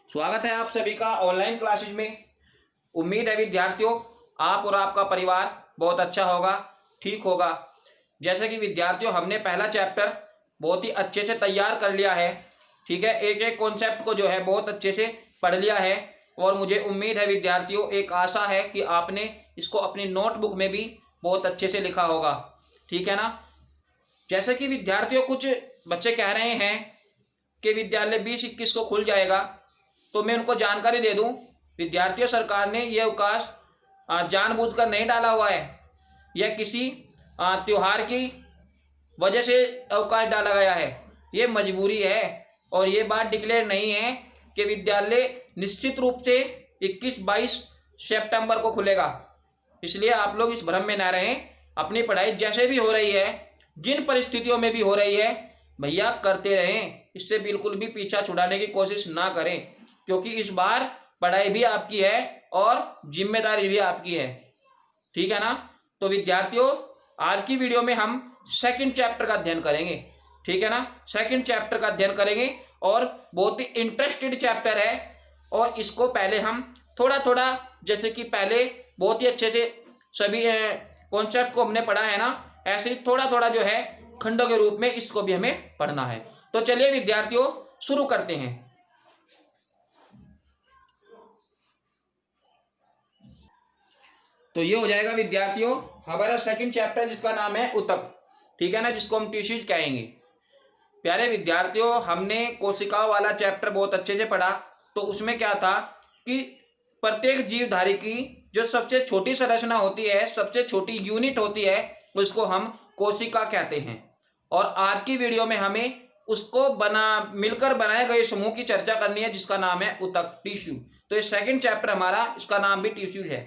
स्वागत है आप सभी का ऑनलाइन क्लासेज में। उम्मीद है विद्यार्थियों आप और आपका परिवार बहुत अच्छा होगा, ठीक होगा। जैसे कि विद्यार्थियों हमने पहला चैप्टर बहुत ही अच्छे से तैयार कर लिया है, ठीक है। एक एक कॉन्सेप्ट को जो है बहुत अच्छे से पढ़ लिया है और मुझे उम्मीद है विद्यार्थियों, एक आशा है कि आपने इसको अपनी नोटबुक में भी बहुत अच्छे से लिखा होगा, ठीक है ना। जैसे कि विद्यार्थियों कुछ बच्चे कह रहे हैं कि विद्यालय 20-21 को खुल जाएगा, तो मैं उनको जानकारी दे दूं विद्यार्थियों, सरकार ने यह अवकाश जानबूझकर नहीं डाला हुआ है। यह किसी त्योहार की वजह से अवकाश डाला गया है। ये मजबूरी है और ये बात डिक्लेयर नहीं है कि विद्यालय निश्चित रूप से 21-22 सितंबर को खुलेगा। इसलिए आप लोग इस भ्रम में ना रहें। अपनी पढ़ाई जैसे भी हो रही है, जिन परिस्थितियों में भी हो रही है, भैया करते रहें। इससे बिल्कुल भी पीछा छुड़ाने की कोशिश ना करें, क्योंकि इस बार पढ़ाई भी आपकी है और जिम्मेदारी भी आपकी है, ठीक है ना। तो विद्यार्थियों आज की वीडियो में हम सेकंड चैप्टर का अध्ययन करेंगे, ठीक है ना। सेकंड चैप्टर का अध्ययन करेंगे और बहुत ही इंटरेस्टेड चैप्टर है। और इसको पहले हम थोड़ा थोड़ा, जैसे कि पहले बहुत ही अच्छे से सभी कॉन्सेप्ट को हमने पढ़ा है ना, ऐसे ही थोड़ा थोड़ा जो है खंडों के रूप में इसको भी हमें पढ़ना है। तो चलिए विद्यार्थियों शुरू करते हैं। तो ये हो जाएगा विद्यार्थियों हमारा सेकंड चैप्टर, जिसका नाम है उतक, ठीक है ना, जिसको हम टिश्यूज कहेंगे। प्यारे विद्यार्थियों हमने कोशिकाओं वाला चैप्टर बहुत अच्छे से पढ़ा। तो उसमें क्या था कि प्रत्येक जीवधारी की जो सबसे छोटी संरचना होती है, सबसे छोटी यूनिट होती है, उसको हम कोशिका कहते हैं। और आज की वीडियो में हमें उसको मिलकर बनाए गए समूह की चर्चा करनी है, जिसका नाम है उतक, टिश्यू। तो ये सेकंड चैप्टर हमारा, इसका नाम भी टिश्यू है।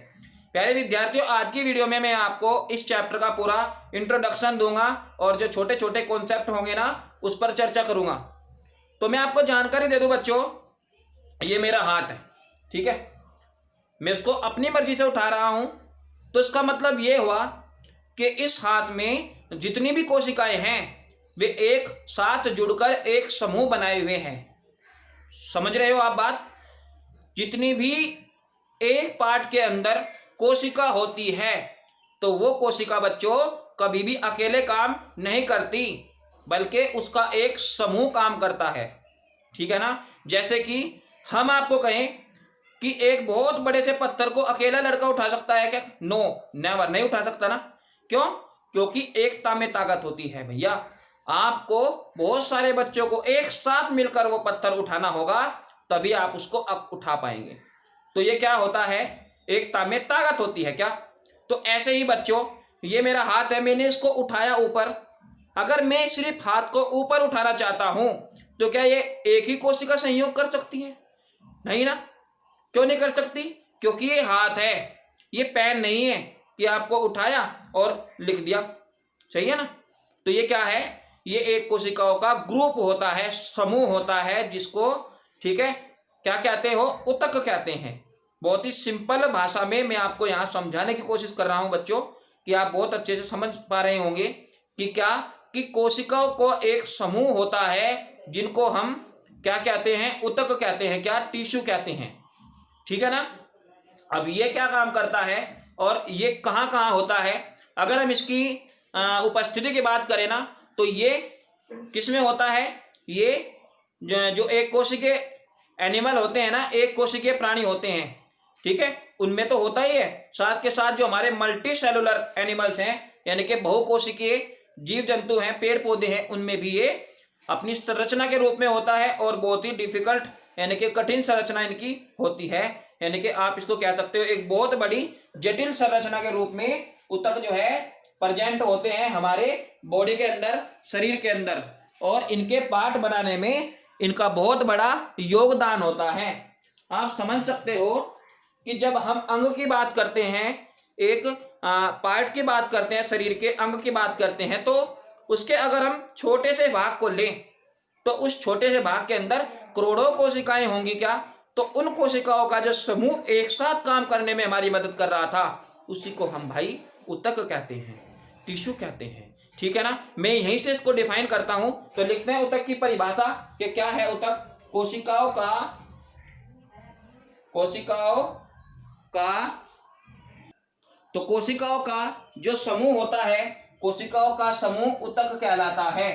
प्यारे विद्यार्थियों आज की वीडियो में मैं आपको इस चैप्टर का पूरा इंट्रोडक्शन दूंगा और जो छोटे छोटे कॉन्सेप्ट होंगे ना, उस पर चर्चा करूंगा। तो मैं आपको जानकारी दे दूं बच्चों, ये मेरा हाथ है, ठीक है। मैं इसको अपनी मर्जी से उठा रहा हूं, तो इसका मतलब ये हुआ कि इस हाथ में जितनी भी कोशिकाएं हैं वे एक साथ जुड़कर एक समूह बनाए हुए हैं। समझ रहे हो आप बात। जितनी भी एक पार्ट के अंदर कोशिका होती है, तो वो कोशिका बच्चों कभी भी अकेले काम नहीं करती, बल्कि उसका एक समूह काम करता है, ठीक है ना। जैसे कि हम आपको कहें कि एक बहुत बड़े से पत्थर को अकेला लड़का उठा सकता है क्या? नो, नेवर, नहीं उठा सकता ना। क्यों? क्योंकि एकता में ताकत होती है भैया। आपको बहुत सारे बच्चों को एक साथ मिलकर वो पत्थर उठाना होगा, तभी आप उसको उठा पाएंगे। तो ये क्या होता है, एकता में ताकत होती है क्या। तो ऐसे ही बच्चों ये मेरा हाथ है, मैंने इसको उठाया ऊपर। अगर मैं सिर्फ हाथ को ऊपर उठाना चाहता हूं, तो क्या ये एक ही कोशिका संयोग कर सकती है? नहीं ना। क्यों नहीं कर सकती? क्योंकि ये हाथ है, ये पेन नहीं है कि आपको उठाया और लिख दिया, सही है ना। तो ये क्या है, ये एक कोशिकाओं का ग्रुप होता है, समूह होता है, जिसको ठीक है क्या कहते हो, उतक कहते हैं। बहुत ही सिंपल भाषा में मैं आपको यहाँ समझाने की कोशिश कर रहा हूं बच्चों, कि आप बहुत अच्छे से समझ पा रहे होंगे कि क्या कि कोशिकाओं को एक समूह होता है, जिनको हम क्या कहते हैं, उतक कहते हैं, क्या, टिश्यू कहते हैं, ठीक है ना। अब ये क्या काम करता है और ये कहाँ कहाँ होता है, अगर हम इसकी उपस्थिति की बात करें ना, तो ये किसमें होता है, ये जो एक कोशिकीय एनिमल होते हैं ना, एक कोशिकीय प्राणी होते हैं, ठीक है, उनमें तो होता ही है। साथ के साथ जो हमारे मल्टी सेलुलर एनिमल्स हैं, यानी कि बहुकोशिकीय जीव जंतु हैं, पेड़ पौधे हैं, उनमें भी ये अपनी संरचना के रूप में होता है और बहुत ही डिफिकल्ट यानी कि कठिन संरचना इनकी होती है। यानी कि आप इसको कह सकते हो एक बहुत बड़ी जटिल संरचना के रूप में उतक जो है प्रेजेंट होते हैं हमारे बॉडी के अंदर, शरीर के अंदर, और इनके पार्ट बनाने में इनका बहुत बड़ा योगदान होता है। आप समझ सकते हो कि जब हम अंग की बात करते हैं, एक पार्ट की बात करते हैं, शरीर के अंग की बात करते हैं, तो उसके अगर हम छोटे से भाग को लें, तो उस छोटे से भाग के अंदर करोड़ों कोशिकाएं होंगी क्या। तो उन कोशिकाओं का जो समूह एक साथ काम करने में हमारी मदद कर रहा था, उसी को हम भाई उतक कहते हैं, टिश्यू कहते हैं, ठीक है ना। मैं यहीं से इसको डिफाइन करता हूं। तो लिखते हैं उतक की परिभाषा कि क्या है उतक, कोशिकाओं का कोशिकाओं का, तो कोशिकाओं का जो समूह होता है, कोशिकाओं का समूह ऊतक कहलाता है।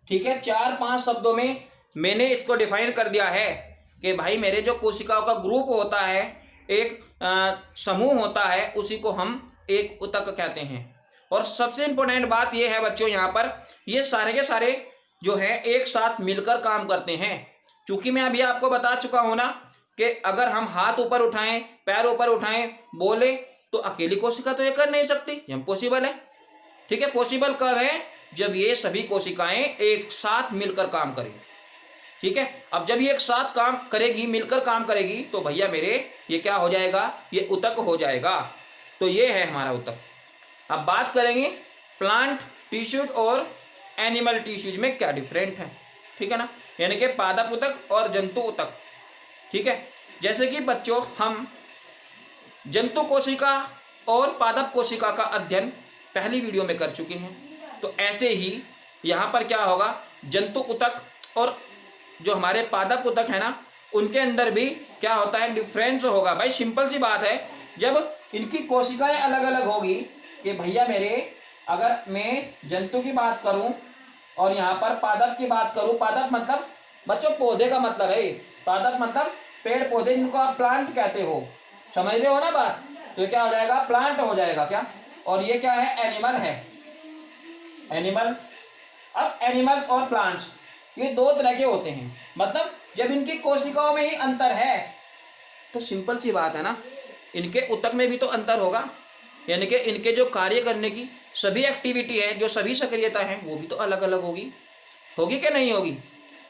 ठीक है, 4-5 शब्दों में मैंने इसको डिफाइन कर दिया है कि भाई मेरे जो कोशिकाओं का ग्रुप होता है, एक समूह होता है, उसी को हम एक ऊतक कहते हैं। और सबसे इंपॉर्टेंट बात यह है बच्चों, यहाँ पर ये सारे के सारे जो है एक साथ मिलकर काम करते हैं। क्योंकि मैं अभी आपको बता चुका हूं ना कि अगर हम हाथ ऊपर उठाएं, पैर ऊपर उठाएं, बोले, तो अकेली कोशिका तो ये कर नहीं सकती, ये पॉसिबल है। ठीक है, पॉसिबल कब है? जब ये सभी कोशिकाएं एक साथ मिलकर काम करें। ठीक है, अब जब ये एक साथ काम करेगी, मिलकर काम करेगी, तो भैया मेरे ये क्या हो जाएगा? ये ऊतक हो जाएगा। तो ये है हमारा ऊतक। अब बात करेंगे प्लांट टिश्यूज और एनिमल टिश्यूज में क्या डिफरेंट है। ठीक है ना, यानी कि पादप ऊतक और जंतु ऊतक। ठीक है, जैसे कि बच्चों हम जंतु कोशिका और पादप कोशिका का अध्ययन पहली वीडियो में कर चुके हैं, तो ऐसे ही यहाँ पर क्या होगा, जंतु ऊतक और जो हमारे पादप ऊतक है ना, उनके अंदर भी क्या होता है, डिफरेंस होगा। भाई सिंपल सी बात है, जब इनकी कोशिकाएं अलग अलग होगी कि भैया मेरे, अगर मैं जंतु की बात करूं और यहाँ पर पादप की बात करूं, पादप मतलब बच्चों पौधे का मतलब है, पादप मतलब पेड़ पौधे जिनको आप प्लांट कहते हो, समझ रहे हो ना बात? तो क्या हो जाएगा? प्लांट हो जाएगा क्या? और ये क्या है? एनिमल है, एनिमल। अब एनिमल्स और प्लांट्स ये दो तरह के होते हैं। मतलब जब इनकी कोशिकाओं में ही अंतर है, तो सिंपल सी बात है ना, इनके ऊतक में भी तो अंतर होगा, यानी कि इनके जो कार्य करने की सभी एक्टिविटी है, जो सभी सक्रियता है, वो भी तो अलग अलग होगी। होगी कि नहीं होगी?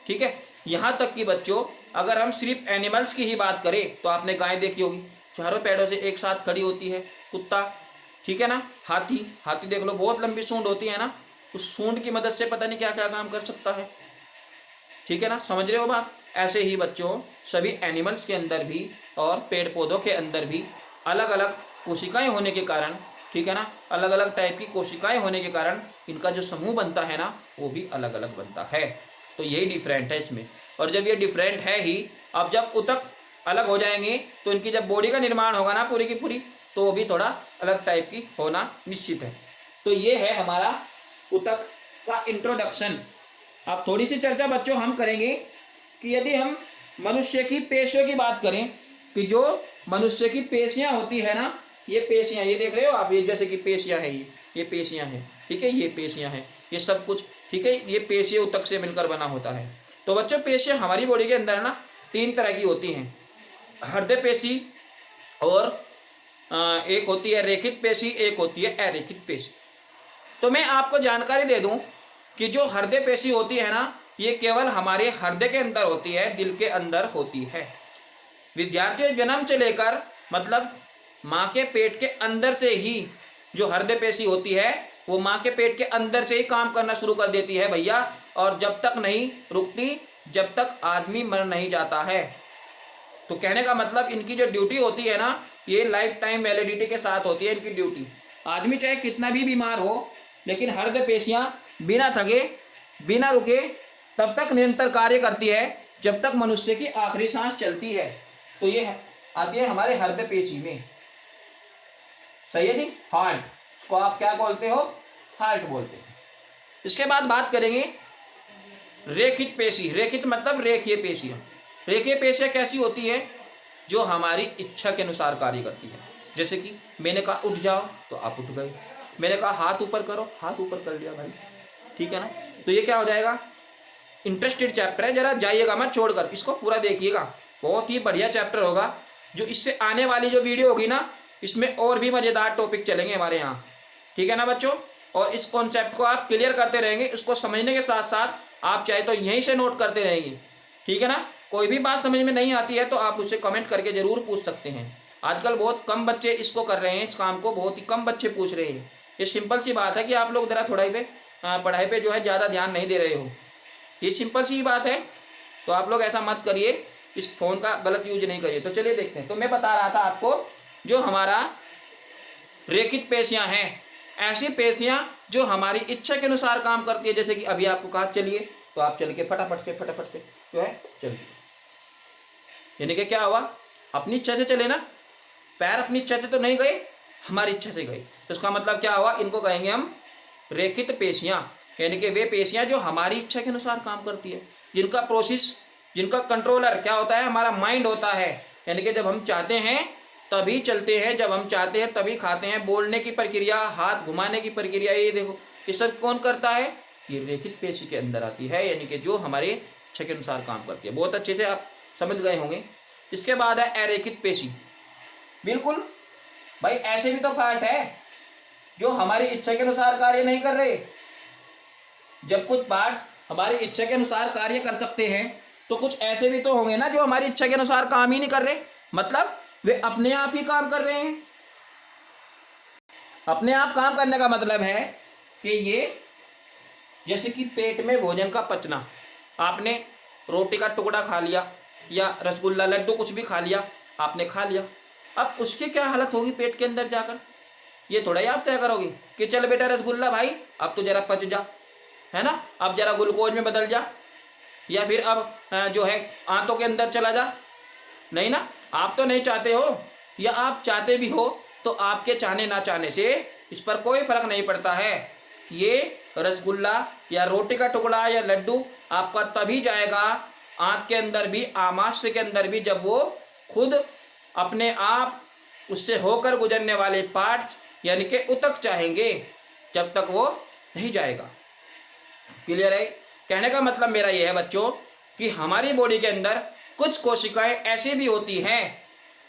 ठीक है, यहाँ तक कि बच्चों अगर हम सिर्फ एनिमल्स की ही बात करें, तो आपने गाय देखी होगी, चारों पैरों से एक साथ खड़ी होती है। कुत्ता, ठीक है ना, हाथी, हाथी देख लो, बहुत लंबी सूंड होती है ना, उस सूंड की मदद से पता नहीं क्या क्या काम कर सकता है। ठीक है ना, समझ रहे हो बात? ऐसे ही बच्चों सभी एनिमल्स के अंदर भी और पेड़ पौधों के अंदर भी अलग अलग कोशिकाएं होने के कारण, ठीक है ना, अलग अलग टाइप की कोशिकाएं होने के कारण इनका जो समूह बनता है ना, वो भी अलग अलग बनता है। तो यही डिफरेंट है इसमें। और जब ये डिफरेंट है ही, अब जब ऊतक अलग हो जाएंगे, तो इनकी जब बॉडी का निर्माण होगा ना पूरी की पूरी, तो वो भी थोड़ा अलग टाइप की होना निश्चित है। तो ये है हमारा ऊतक का इंट्रोडक्शन। अब थोड़ी सी चर्चा बच्चों हम करेंगे कि यदि हम मनुष्य की पेशियों की बात करें, कि जो मनुष्य की पेशियां होती है ना, ये पेशियां, ये देख रहे हो आप, ये जैसे कि पेशियां है, ये पेशियां हैं, ठीक है, ये पेशियां हैं, ये सब कुछ, ठीक है, ये पेशीय ऊतक से मिलकर बना होता है। तो बच्चों पेशियां हमारी बॉडी के अंदर ना 3 तरह की होती हैं, हृदय पेशी, और एक होती है रेखित पेशी, एक होती है अरेखित पेशी। तो मैं आपको जानकारी दे दूं कि जो हृदय पेशी होती है ना, ये केवल हमारे हृदय के अंदर होती है, दिल के अंदर होती है। विद्यार्थियों जन्म से लेकर, मतलब माँ के पेट के अंदर से ही जो हृदय पेशी होती है, वो माँ के पेट के अंदर से ही काम करना शुरू कर देती है भैया, और जब तक नहीं रुकती जब तक आदमी मर नहीं जाता है। तो कहने का मतलब इनकी जो ड्यूटी होती है ना, ये लाइफ टाइम वैलिडिटी के साथ होती है इनकी ड्यूटी। आदमी चाहे कितना भी बीमार हो, लेकिन हृदय पेशियाँ बिना थके बिना रुके तब तक निरंतर कार्य करती है जब तक मनुष्य की आखिरी सांस चलती है। तो ये आती है हमारे हृदय पेशी में, सही है जी, हार्ट, इसको आप क्या बोलते हो? हार्ट बोलते हैं। इसके बाद बात करेंगे रेखित पेशी। रेखित मतलब रेखीय पेशियाँ। रेखीय पेशियाँ कैसी होती है? जो हमारी इच्छा के अनुसार कार्य करती है। जैसे कि मैंने कहा उठ जाओ तो आप उठ गए, मैंने कहा हाथ ऊपर करो, हाथ ऊपर कर लिया भाई, ठीक है ना। तो ये क्या हो जाएगा? इंटरेस्टेड चैप्टर है, जरा जाइएगा मत छोड़कर, इसको पूरा देखिएगा, बहुत ही बढ़िया चैप्टर होगा। जो इससे आने वाली जो वीडियो होगी ना, इसमें और भी मज़ेदार टॉपिक चलेंगे हमारे यहाँ, ठीक है ना बच्चों। और इस कॉन्सेप्ट को आप क्लियर करते रहेंगे, इसको समझने के साथ साथ आप चाहे तो यहीं से नोट करते रहेंगे, ठीक है ना। कोई भी बात समझ में नहीं आती है तो आप उससे कमेंट करके ज़रूर पूछ सकते हैं। आजकल बहुत कम बच्चे इसको कर रहे हैं, इस काम को बहुत ही कम बच्चे पूछ रहे हैं। ये सिंपल सी बात है कि आप लोग ज़रा थोड़ा ही पे पढ़ाई पे जो है ज़्यादा ध्यान नहीं दे रहे हो, ये सिंपल सी बात है। तो आप लोग ऐसा मत करिए, इस फ़ोन का गलत यूज नहीं करिए। तो चलिए देखते हैं। तो मैं बता रहा था आपको, जो हमारा रेखित पेशियां हैं, ऐसी पेशियां जो हमारी इच्छा के अनुसार काम करती है। जैसे कि अभी आपको कहा चलिए, तो आप चल के फटाफट से जो है चलिए, यानी कि क्या हुआ? अपनी इच्छा से चले ना, पैर अपनी इच्छा से तो नहीं गए, हमारी इच्छा से गए। तो इसका मतलब क्या हुआ, इनको कहेंगे हम रेखित पेशियां, यानी कि वे पेशियां जो हमारी इच्छा के अनुसार काम करती है, जिनका प्रोसेस, जिनका कंट्रोलर क्या होता है, हमारा माइंड होता है। यानी कि जब हम चाहते हैं तभी चलते हैं, जब हम चाहते हैं तभी खाते हैं। बोलने की प्रक्रिया, हाथ घुमाने की प्रक्रिया, ये देखो ये सब कौन करता है, ये रेखित पेशी के अंदर आती है, यानी कि जो हमारे इच्छा के अनुसार काम करती है। बहुत अच्छे से आप समझ गए होंगे। इसके बाद है अरेखित पेशी। बिल्कुल भाई, ऐसे भी तो पार्ट है जो हमारी इच्छा के अनुसार कार्य नहीं कर रहे। जब कुछ पार्ट हमारी इच्छा के अनुसार कार्य कर सकते हैं तो कुछ ऐसे भी तो होंगे ना जो हमारी इच्छा के अनुसार काम ही नहीं कर रहे, मतलब वे अपने आप ही काम कर रहे हैं। अपने आप काम करने का मतलब है कि ये जैसे कि पेट में भोजन का पचना, आपने रोटी का टुकड़ा खा लिया या रसगुल्ला, लड्डू, कुछ भी खा लिया, आपने खा लिया, अब उसकी क्या हालत होगी पेट के अंदर जाकर, ये थोड़ा ही आप तय करोगे कि चल बेटा रसगुल्ला भाई अब तो जरा पच जा, है ना, अब जरा ग्लूकोज में बदल जा, या फिर अब जो है आंतों के अंदर चला जा। नहीं ना, आप तो नहीं चाहते हो, या आप चाहते भी हो तो आपके चाहने ना चाहने से इस पर कोई फर्क नहीं पड़ता है। ये रसगुल्ला या रोटी का टुकड़ा या लड्डू आपका तभी जाएगा आंत के अंदर भी, आमाशय के अंदर भी, जब वो खुद अपने आप उससे होकर गुजरने वाले पार्ट यानी कि उतक चाहेंगे, जब तक वो नहीं जाएगा। क्लियर है? कहने का मतलब मेरा ये है बच्चों कि हमारी बॉडी के अंदर कुछ कोशिकाएं ऐसे भी होती हैं,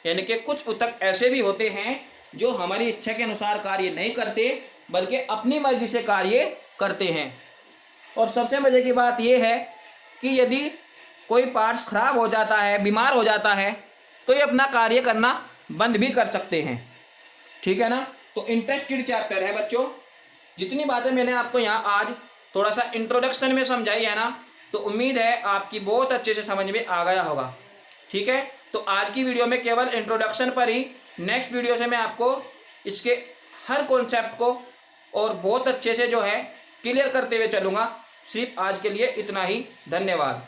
यानी कि कुछ उतक ऐसे भी होते हैं जो हमारी इच्छा के अनुसार कार्य नहीं करते बल्कि अपनी मर्जी से कार्य करते हैं। और सबसे मजे की बात यह है कि यदि कोई पार्ट्स खराब हो जाता है, बीमार हो जाता है, तो ये अपना कार्य करना बंद भी कर सकते हैं। ठीक है ना? तो इंटरेस्टेड चैप्टर है बच्चों। जितनी बातें मैंने आपको यहाँ आज थोड़ा सा इंट्रोडक्शन में समझाई है ना, तो उम्मीद है आपकी बहुत अच्छे से समझ में आ गया होगा। ठीक है, तो आज की वीडियो में केवल इंट्रोडक्शन पर ही, नेक्स्ट वीडियो से मैं आपको इसके हर कॉन्सेप्ट को और बहुत अच्छे से जो है क्लियर करते हुए चलूँगा। सिर्फ आज के लिए इतना ही। धन्यवाद।